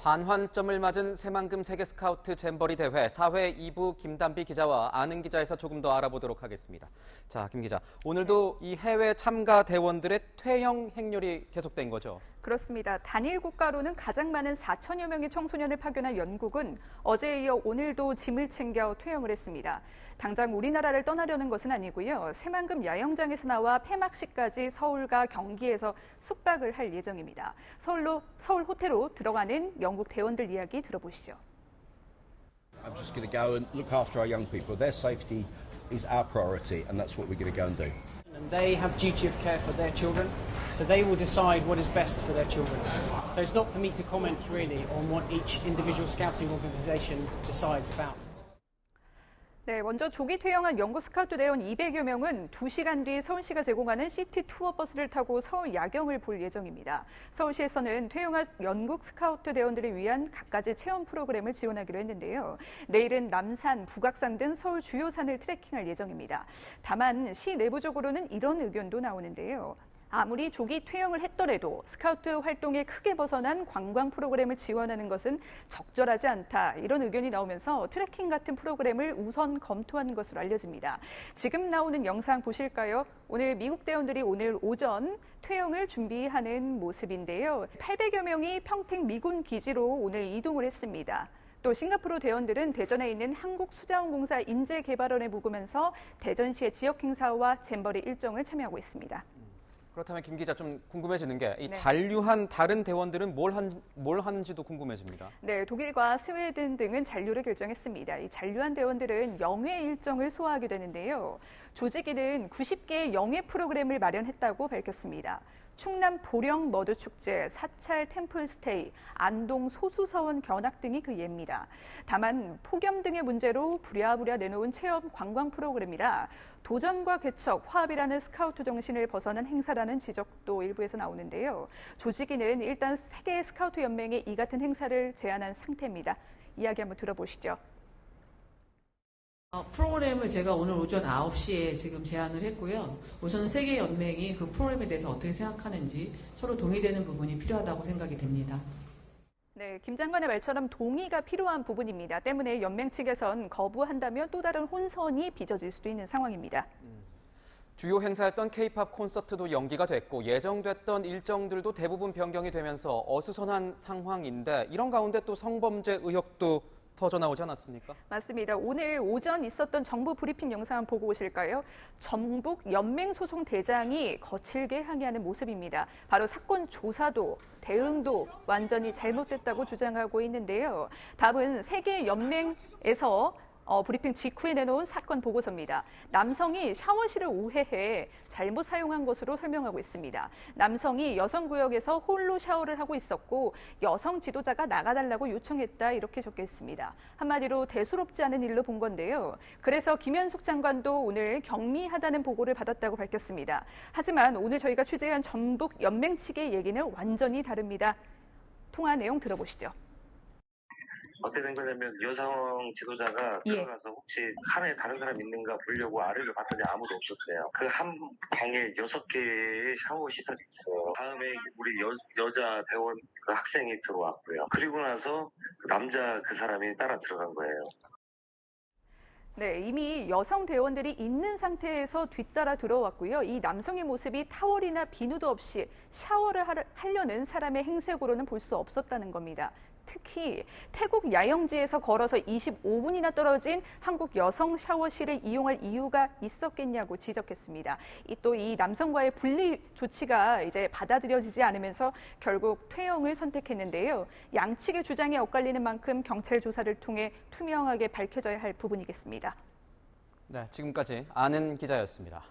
환환점을 맞은 새만금 세계스카우트 잼버리 대회 4회 2부 김단비 기자와 아는 기자에서 조금 더 알아보도록 하겠습니다. 자, 김 기자, 오늘도 이 해외 참가 대원들의 퇴영 행렬이 계속된 거죠? 그렇습니다. 단일 국가로는 가장 많은 4천여 명의 청소년을 파견한 영국은 어제에 이어 오늘도 짐을 챙겨 퇴영을 했습니다. 당장 우리나라를 떠나려는 것은 아니고요. 새만금 야영장에서 나와 폐막식까지 서울과 경기에서 숙박을 할 예정입니다. 서울 호텔로 들어가는 영국 대원들 이야기 들어보시죠. I'm just going to go and look after our young people. Their safety is our priority, and that's what we're going to go and do. And they have duty of care for their children, so they will decide what is best for their children. So it's not for me to comment really on what each individual scouting organisation decides about. 네, 먼저 조기 퇴영한 영국 스카우트 대원 200여 명은 2시간 뒤 서울시가 제공하는 시티 투어 버스를 타고 서울 야경을 볼 예정입니다. 서울시에서는 퇴영한 영국 스카우트 대원들을 위한 갖가지 체험 프로그램을 지원하기로 했는데요. 내일은 남산, 북악산 등 서울 주요 산을 트레킹할 예정입니다. 다만 시 내부적으로는 이런 의견도 나오는데요. 아무리 조기 퇴영을 했더라도 스카우트 활동에 크게 벗어난 관광 프로그램을 지원하는 것은 적절하지 않다. 이런 의견이 나오면서 트레킹 같은 프로그램을 우선 검토한 것으로 알려집니다. 지금 나오는 영상 보실까요? 오늘 미국 대원들이 오늘 오전 퇴영을 준비하는 모습인데요. 800여 명이 평택 미군 기지로 오늘 이동을 했습니다. 또 싱가포르 대원들은 대전에 있는 한국수자원공사 인재개발원에 묵으면서 대전시의 지역 행사와 잼버리 일정을 참여하고 있습니다. 그렇다면 김 기자, 좀 궁금해지는 게 이 네. 잔류한 다른 대원들은 뭘 하는지도 궁금해집니다. 네, 독일과 스웨덴 등은 잔류를 결정했습니다. 이 잔류한 대원들은 영해 일정을 소화하게 되는데요. 조직위는 90개의 영해 프로그램을 마련했다고 밝혔습니다. 충남 보령 머드축제, 사찰 템플스테이, 안동 소수서원 견학 등이 그 예입니다. 다만 폭염 등의 문제로 부랴부랴 내놓은 체험 관광 프로그램이라 도전과 개척, 화합이라는 스카우트 정신을 벗어난 행사라는 지적도 일부에서 나오는데요. 조직위는 일단 세계 스카우트 연맹에 이 같은 행사를 제안한 상태입니다. 이야기 한번 들어보시죠. 프로그램을 제가 오늘 오전 9시에 지금 제안을 했고요. 우선 세계연맹이 그 프로그램에 대해서 어떻게 생각하는지 서로 동의되는 부분이 필요하다고 생각이 됩니다. 네, 김 장관의 말처럼 동의가 필요한 부분입니다. 때문에 연맹 측에선 거부한다면 또 다른 혼선이 빚어질 수도 있는 상황입니다. 주요 행사였던 K-팝 콘서트도 연기가 됐고 예정됐던 일정들도 대부분 변경이 되면서 어수선한 상황인데 이런 가운데 또 성범죄 의혹도 터져나오지 않았습니까? 맞습니다. 오늘 오전 있었던 정부 브리핑 영상 한번 보고 오실까요? 전북 연맹소송대장이 거칠게 항의하는 모습입니다. 바로 사건 조사도 대응도 완전히 잘못됐다고 주장하고 있는데요. 답은 세계연맹에서 브리핑 직후에 내놓은 사건 보고서입니다. 남성이 샤워실을 오해해 잘못 사용한 것으로 설명하고 있습니다. 남성이 여성구역에서 홀로 샤워를 하고 있었고 여성 지도자가 나가달라고 요청했다 이렇게 적혀 있습니다. 한마디로 대수롭지 않은 일로 본 건데요. 그래서 김현숙 장관도 오늘 경미하다는 보고를 받았다고 밝혔습니다. 하지만 오늘 저희가 취재한 전북 연맹 측의 얘기는 완전히 다릅니다. 통화 내용 들어보시죠. 어떻게 된 거냐면 여성 지도자가 들어가서 혹시 칸에 다른 사람 있는가 보려고 아래를 봤더니 아무도 없었대요. 그 한 방에 6개의 샤워 시설이 있어요. 다음에 우리 여자 대원 그 학생이 들어왔고요. 그리고 나서 그 남자 그 사람이 따라 들어간 거예요. 네, 이미 여성 대원들이 있는 상태에서 뒤따라 들어왔고요. 이 남성의 모습이 타월이나 비누도 없이 샤워를 하려는 사람의 행색으로는 볼 수 없었다는 겁니다. 특히 태국 야영지에서 걸어서 25분이나 떨어진 한국 여성 샤워실을 이용할 이유가 있었겠냐고 지적했습니다. 또 이 남성과의 분리 조치가 이제 받아들여지지 않으면서 결국 퇴영을 선택했는데요. 양측의 주장이 엇갈리는 만큼 경찰 조사를 통해 투명하게 밝혀져야 할 부분이겠습니다. 네, 지금까지 아는 기자였습니다.